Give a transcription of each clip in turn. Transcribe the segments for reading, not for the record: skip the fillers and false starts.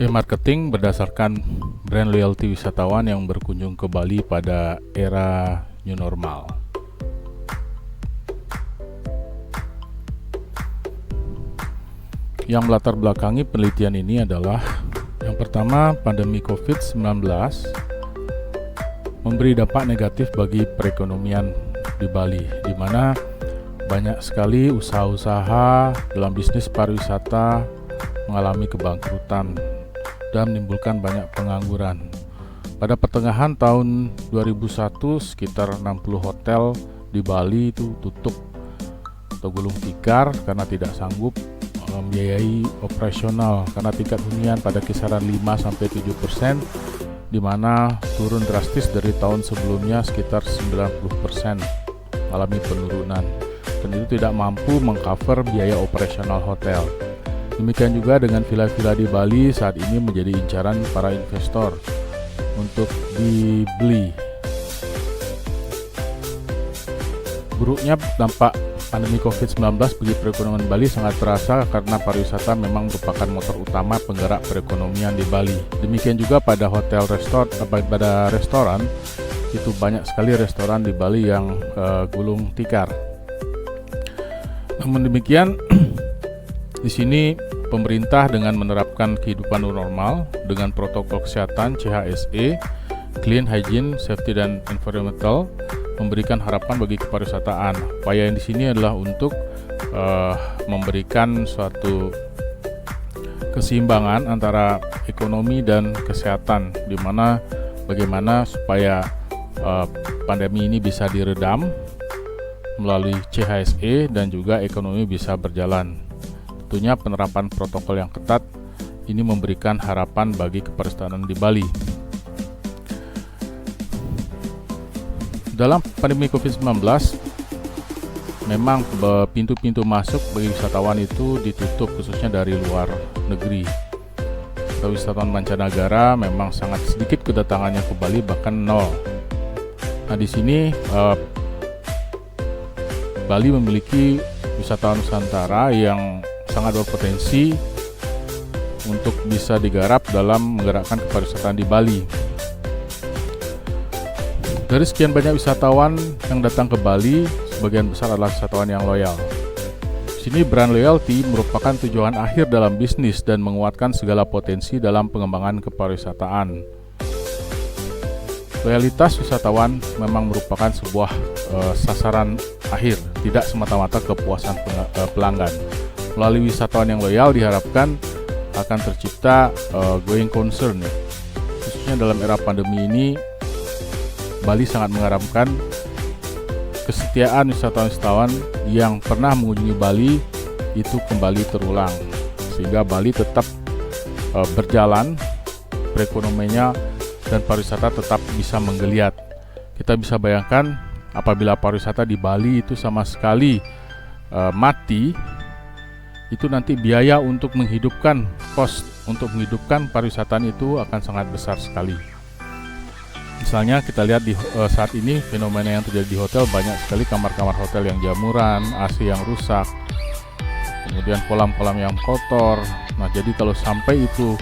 E-marketing berdasarkan brand loyalty wisatawan yang berkunjung ke Bali pada era new normal. Yang melatar belakangi penelitian ini adalah yang pertama, pandemi COVID-19 memberi dampak negatif bagi perekonomian di Bali, di mana banyak sekali usaha-usaha dalam bisnis pariwisata mengalami kebangkrutan dan menimbulkan banyak pengangguran. Pada pertengahan tahun 2001, sekitar 60 hotel di Bali itu tutup atau gulung tikar karena tidak sanggup membiayai operasional karena tingkat hunian pada kisaran 5-7%, di mana turun drastis dari tahun sebelumnya sekitar 90% mengalami penurunan, dan itu tidak mampu mengcover biaya operasional hotel. Demikian juga dengan villa-villa di Bali saat ini menjadi incaran para investor untuk dibeli. Buruknya dampak pandemi COVID-19 bagi perekonomian Bali sangat terasa karena pariwisata memang merupakan motor utama penggerak perekonomian di Bali. Demikian juga pada pada restoran, itu banyak sekali restoran di Bali yang gulung tikar. Namun demikian, di sini pemerintah dengan menerapkan kehidupan normal dengan protokol kesehatan CHSE, Clean Hygiene, Safety dan Environmental, memberikan harapan bagi kepariwisataan. Upaya yang di sini adalah untuk memberikan suatu keseimbangan antara ekonomi dan kesehatan, di mana bagaimana supaya pandemi ini bisa diredam melalui CHSE dan juga ekonomi bisa berjalan. Tentunya penerapan protokol yang ketat ini memberikan harapan bagi kepariwisataan di Bali. Dalam pandemi COVID-19, memang pintu-pintu masuk bagi wisatawan itu ditutup, khususnya dari luar negeri. Wisatawan mancanegara memang sangat sedikit kedatangannya ke Bali, bahkan nol. Nah, di sini Bali memiliki wisatawan Nusantara yang sangat berpotensi untuk bisa digarap dalam menggerakkan kepariwisataan di Bali. Dari sekian banyak wisatawan yang datang ke Bali, sebagian besar adalah wisatawan yang loyal. Di sini brand loyalty merupakan tujuan akhir dalam bisnis dan menguatkan segala potensi dalam pengembangan kepariwisataan. Loyalitas wisatawan memang merupakan sebuah sasaran akhir, tidak semata-mata kepuasan pelanggan. Melalui wisatawan yang loyal diharapkan akan tercipta going concern, khususnya dalam era pandemi ini. Bali sangat mengharapkan kesetiaan wisatawan-wisatawan yang pernah mengunjungi Bali itu kembali terulang, sehingga Bali tetap berjalan perekonomiannya dan pariwisata tetap bisa menggeliat. Kita bisa bayangkan apabila pariwisata di Bali itu sama sekali mati, itu nanti biaya untuk menghidupkan untuk menghidupkan pariwisataan itu akan sangat besar sekali. Misalnya kita lihat di saat ini fenomena yang terjadi di hotel, banyak sekali kamar-kamar hotel yang jamuran, AC yang rusak, kemudian kolam-kolam yang kotor. Nah, jadi kalau sampai itu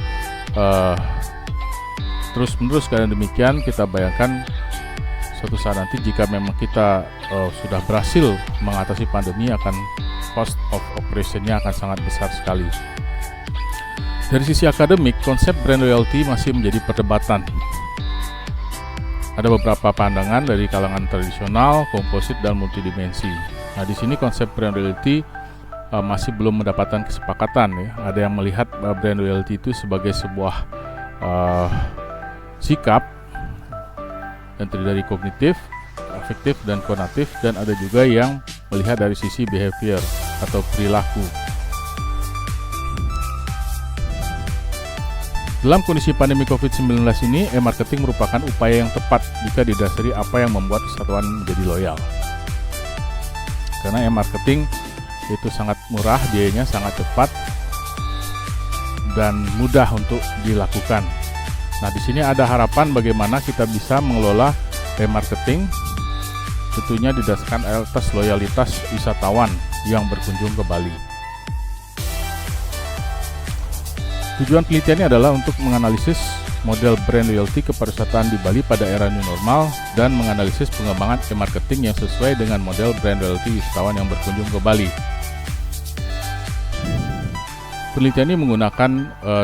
terus-menerus keadaan demikian, kita bayangkan suatu saat nanti jika memang kita sudah berhasil mengatasi pandemi, akan cost of operation-nya akan sangat besar sekali. Dari sisi akademik, konsep brand loyalty masih menjadi perdebatan. Ada beberapa pandangan dari kalangan tradisional, komposit, dan multidimensi. Nah, di sini konsep brand loyalty masih belum mendapatkan kesepakatan, ya. Ada yang melihat brand loyalty itu sebagai sebuah sikap yang terdiri dari kognitif, afektif, dan konatif, dan ada juga yang melihat dari sisi behavior atau perilaku. Dalam kondisi pandemi COVID-19 ini, e-marketing merupakan upaya yang tepat jika didasari apa yang membuat wisatawan menjadi loyal. Karena e-marketing itu sangat murah, biayanya sangat cepat, dan mudah untuk dilakukan. Nah, di sini ada harapan bagaimana kita bisa mengelola e-marketing, tentunya didasarkan atas loyalitas wisatawan yang berkunjung ke Bali. Tujuan penelitian ini adalah untuk menganalisis model brand loyalty kepariwisataan di Bali pada era new normal dan menganalisis pengembangan e-marketing yang sesuai dengan model brand loyalty wisatawan yang berkunjung ke Bali. Penelitian ini menggunakan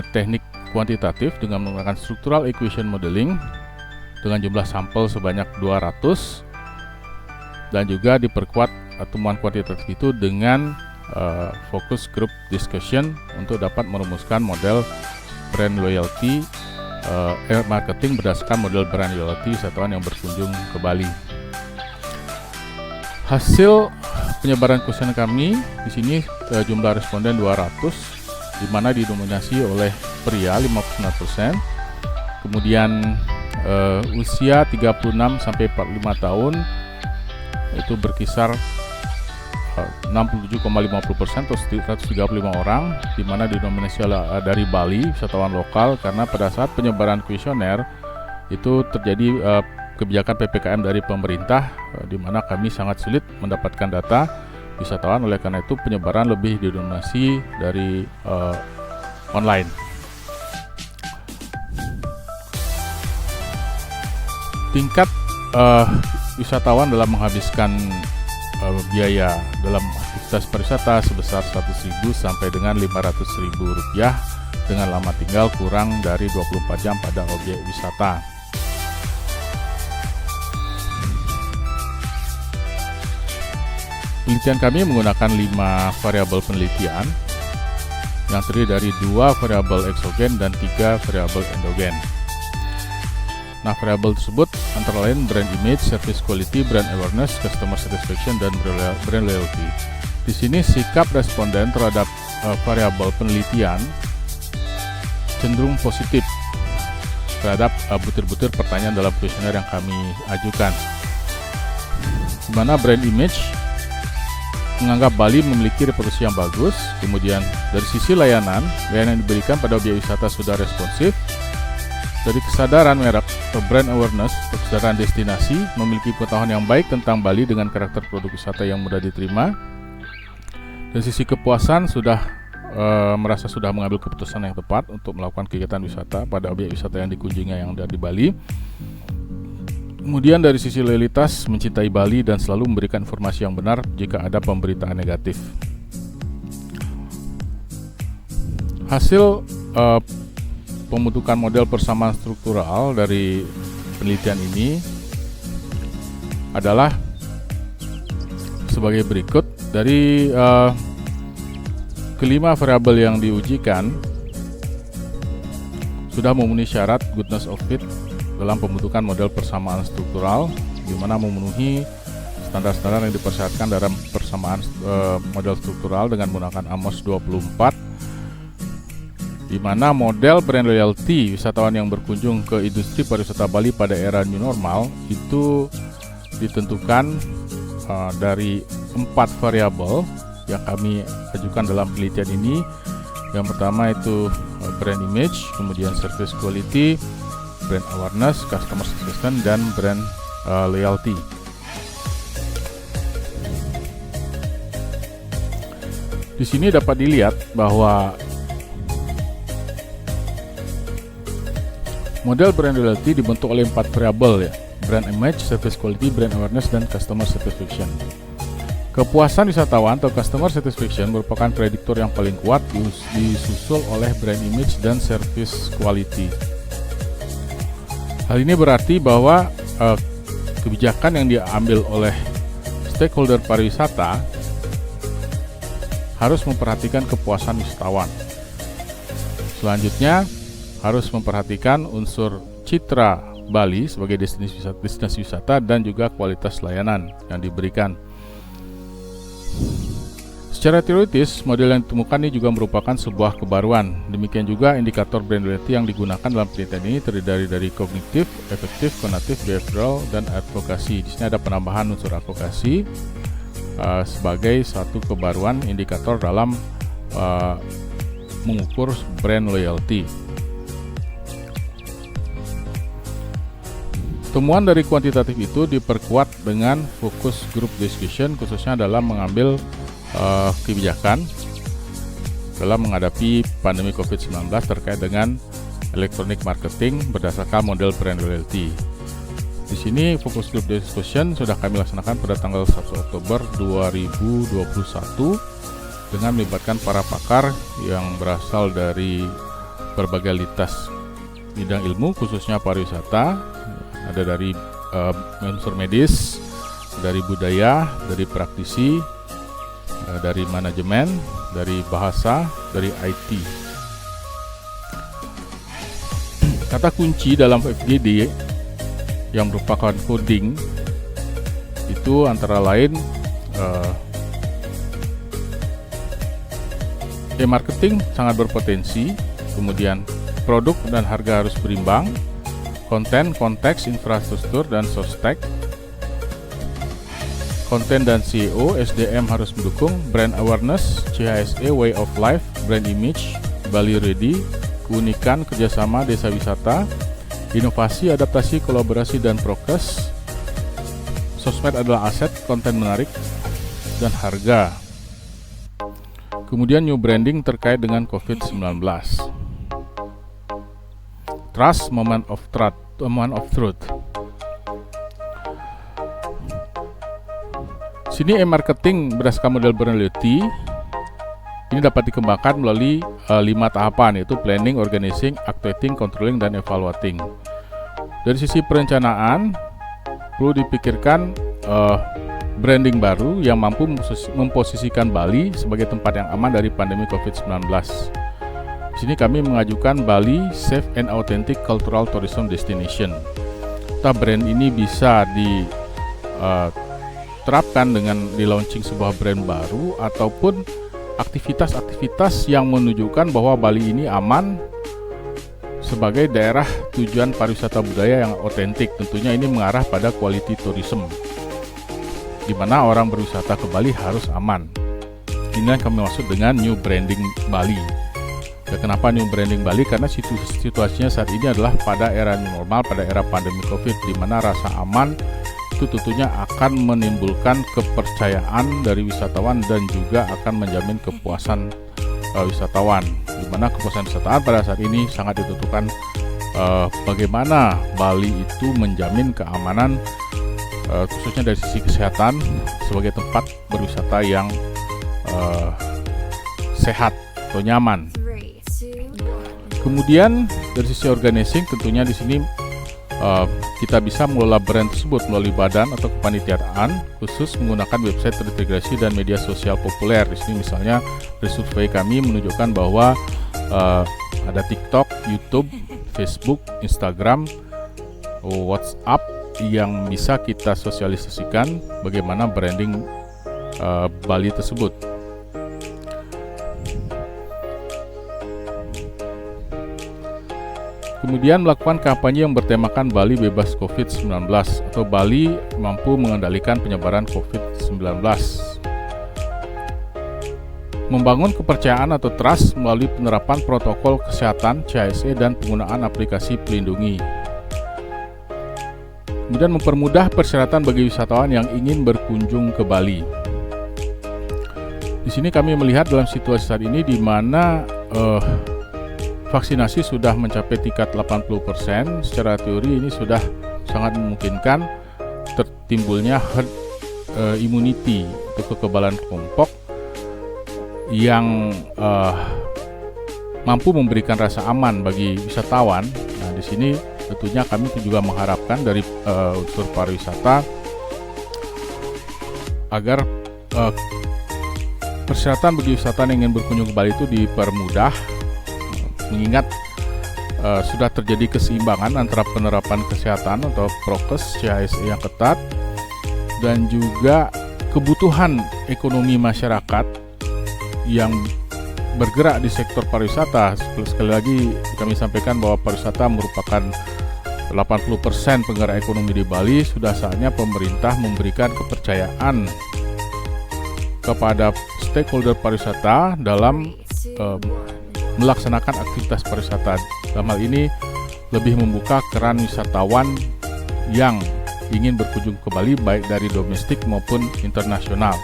teknik kuantitatif dengan menggunakan structural equation modeling dengan jumlah sampel sebanyak 200 dan juga diperkuat temuan kuantitatif itu dengan focus group discussion untuk dapat merumuskan model brand loyalty marketing berdasarkan model brand loyalty wisatawan yang berkunjung ke Bali. Hasil penyebaran kuesioner kami di sini jumlah responden 200, di mana didominasi oleh pria 59%, kemudian usia 36 sampai 45 tahun itu berkisar 67,50% atau 135 orang, di mana didominasi dari Bali, wisatawan lokal, karena pada saat penyebaran kuesioner itu terjadi kebijakan PPKM dari pemerintah, di mana kami sangat sulit mendapatkan data wisatawan. Oleh karena itu penyebaran lebih didominasi dari online. Tingkat wisatawan dalam menghabiskan biaya dalam aktivitas pariwisata sebesar 100.000 sampai dengan 500.000 rupiah dengan lama tinggal kurang dari 24 jam pada objek wisata. Penelitian kami menggunakan 5 variabel penelitian yang terdiri dari 2 variabel eksogen dan 3 variabel endogen. Nah, variabel tersebut antara lain brand image, service quality, brand awareness, customer satisfaction, dan brand loyalty. Di sini sikap responden terhadap variabel penelitian cenderung positif terhadap butir-butir pertanyaan dalam kuesioner yang kami ajukan. Di mana brand image menganggap Bali memiliki reputasi yang bagus, kemudian dari sisi layanan yang diberikan pada objek wisata sudah responsif. Dari kesadaran merek atau brand awareness atau kesadaran destinasi memiliki pengetahuan yang baik tentang Bali dengan karakter produk wisata yang mudah diterima. Dari sisi kepuasan sudah merasa sudah mengambil keputusan yang tepat untuk melakukan kegiatan wisata pada objek wisata yang dikunjunginya yang ada di Bali. Kemudian dari sisi loyalitas mencintai Bali dan selalu memberikan informasi yang benar jika ada pemberitaan negatif. Hasil pembentukan model persamaan struktural dari penelitian ini adalah sebagai berikut. Dari kelima variabel yang diujikan sudah memenuhi syarat goodness of fit dalam pembentukan model persamaan struktural, di mana memenuhi standar-standar yang dipersyaratkan dalam persamaan model struktural dengan menggunakan AMOS 24, di mana model brand loyalty wisatawan yang berkunjung ke industri pariwisata Bali pada era new normal itu ditentukan dari 4 variabel yang kami ajukan dalam penelitian ini. Yang pertama itu brand image, kemudian service quality, brand awareness, customer satisfaction, dan brand loyalty. Di sini dapat dilihat bahwa model brand loyalty dibentuk oleh 4 variabel, ya: brand image, service quality, brand awareness, dan customer satisfaction. Kepuasan wisatawan atau customer satisfaction merupakan prediktor yang paling kuat, disusul oleh brand image dan service quality. Hal ini berarti bahwa kebijakan yang diambil oleh stakeholder pariwisata harus memperhatikan kepuasan wisatawan. Selanjutnya harus memperhatikan unsur citra Bali sebagai destinasi wisata dan juga kualitas layanan yang diberikan. Secara teoritis, model yang ditemukan ini juga merupakan sebuah kebaruan. Demikian juga indikator brand loyalty yang digunakan dalam penelitian ini terdiri dari kognitif, efektif, konatif, behavioral, dan advokasi. Di sini ada penambahan unsur advokasi sebagai satu kebaruan indikator dalam mengukur brand loyalty. Temuan dari kuantitatif itu diperkuat dengan fokus group discussion, khususnya dalam mengambil kebijakan dalam menghadapi pandemi COVID-19 terkait dengan electronic marketing berdasarkan model brand loyalty. Di sini focus group discussion sudah kami laksanakan pada tanggal 1 Oktober 2021 dengan melibatkan para pakar yang berasal dari berbagai lintas bidang ilmu, khususnya pariwisata. Ada dari unsur medis, dari budaya, dari praktisi, dari manajemen, dari bahasa, dari IT. Kata kunci dalam FGD yang merupakan coding itu antara lain marketing sangat berpotensi, kemudian produk dan harga harus berimbang, konten, konteks, infrastruktur, dan sostek, konten dan SEO, SDM harus mendukung, brand awareness, CHSE, way of life, brand image, Bali Ready, keunikan, kerjasama, desa wisata, inovasi, adaptasi, kolaborasi, dan prokes. Sosmed adalah aset, konten menarik, dan harga. Kemudian new branding terkait dengan COVID-19. Trust, moment of truth. Sini marketing berdasarkan model brand loyalty ini dapat dikembangkan melalui 5 tahapan, yaitu planning, organizing, activating, controlling, dan evaluating. Dari sisi perencanaan perlu dipikirkan branding baru yang mampu memposisikan Bali sebagai tempat yang aman dari pandemi COVID-19. Di sini kami mengajukan Bali Safe and Authentic Cultural Tourism Destination. Brand ini bisa diterapkan dengan di launching sebuah brand baru ataupun aktivitas-aktivitas yang menunjukkan bahwa Bali ini aman sebagai daerah tujuan pariwisata budaya yang otentik. Tentunya ini mengarah pada quality tourism, di mana orang berwisata ke Bali harus aman. Ini yang kami maksud dengan new branding Bali. Kenapa new branding Bali? Karena situasinya saat ini adalah pada era new normal, pada era pandemi COVID, di mana rasa aman itu tentunya akan menimbulkan kepercayaan dari wisatawan dan juga akan menjamin kepuasan wisatawan. Di mana kepuasan wisatawan pada saat ini sangat ditentukan bagaimana Bali itu menjamin keamanan, khususnya dari sisi kesehatan sebagai tempat berwisata yang sehat atau nyaman. Kemudian dari sisi organizing, tentunya di sini kita bisa mengelola brand tersebut melalui badan atau kepanitiaan khusus menggunakan website terintegrasi dan media sosial populer. Di sini misalnya dari survei kami menunjukkan bahwa ada TikTok, YouTube, Facebook, Instagram, WhatsApp yang bisa kita sosialisasikan bagaimana branding Bali tersebut. Kemudian melakukan kampanye yang bertemakan Bali bebas COVID-19 atau Bali mampu mengendalikan penyebaran COVID-19. Membangun kepercayaan atau trust melalui penerapan protokol kesehatan CHSE dan penggunaan aplikasi pelindungi. Kemudian mempermudah persyaratan bagi wisatawan yang ingin berkunjung ke Bali. Di sini kami melihat dalam situasi saat ini di mana vaksinasi sudah mencapai tingkat 80%. Secara teori ini sudah sangat memungkinkan tertimbulnya herd immunity atau kekebalan kelompok yang mampu memberikan rasa aman bagi wisatawan. Nah, di sini tentunya kami juga mengharapkan dari unsur pariwisata agar persyaratan bagi wisatawan yang ingin berkunjung ke Bali itu dipermudah, mengingat sudah terjadi keseimbangan antara penerapan kesehatan atau prokes CHSE yang ketat dan juga kebutuhan ekonomi masyarakat yang bergerak di sektor pariwisata. Sekali lagi kami sampaikan bahwa pariwisata merupakan 80% penggerak ekonomi di Bali. Sudah saatnya pemerintah memberikan kepercayaan kepada stakeholder pariwisata dalam melaksanakan aktivitas pariwisata. Dalam hal ini lebih membuka keran wisatawan yang ingin berkunjung ke Bali baik dari domestik maupun internasional.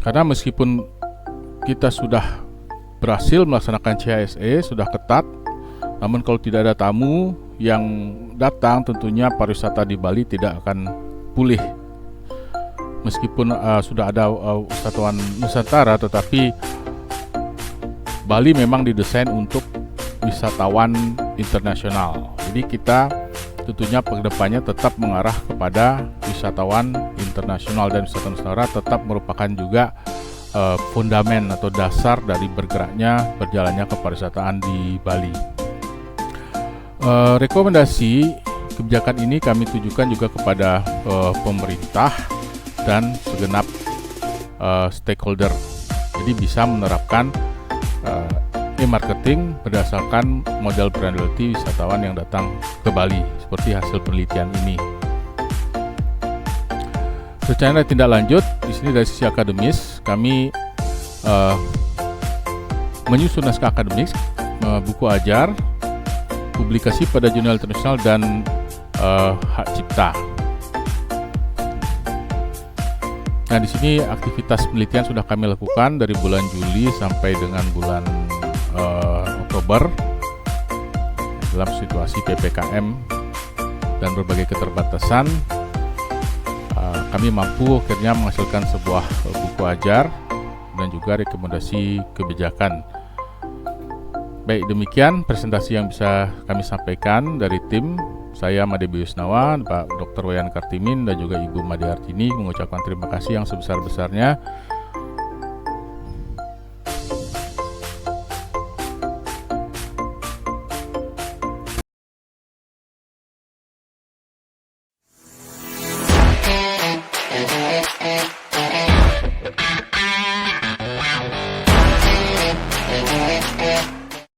Karena meskipun kita sudah berhasil melaksanakan CHSE, sudah ketat, namun kalau tidak ada tamu yang datang, tentunya pariwisata di Bali tidak akan pulih. Meskipun sudah ada wisatawan Nusantara, tetapi Bali memang didesain untuk wisatawan internasional. Jadi kita tentunya kedepannya tetap mengarah kepada wisatawan internasional, dan wisatawan Nusantara tetap merupakan juga fundamen atau dasar dari berjalannya kepariwisataan di Bali. Rekomendasi kebijakan ini kami tujukan juga kepada pemerintah dan segenap stakeholder. Jadi bisa menerapkan e-marketing berdasarkan model brand loyalty wisatawan yang datang ke Bali, seperti hasil penelitian ini. Secara tindak lanjut, di sini dari sisi akademis, kami menyusun naskah akademis, buku ajar, publikasi pada jurnal internasional, dan hak cipta. Nah, di sini aktivitas penelitian sudah kami lakukan dari bulan Juli sampai dengan bulan Oktober dalam situasi PPKM dan berbagai keterbatasan. Kami mampu akhirnya menghasilkan sebuah buku ajar dan juga rekomendasi kebijakan. Baik, demikian presentasi yang bisa kami sampaikan dari tim. Saya Made Biusnawa, Pak Dr. Wayan Kartimin, dan juga Ibu Made Hartini mengucapkan terima kasih yang sebesar-besarnya. Yeah.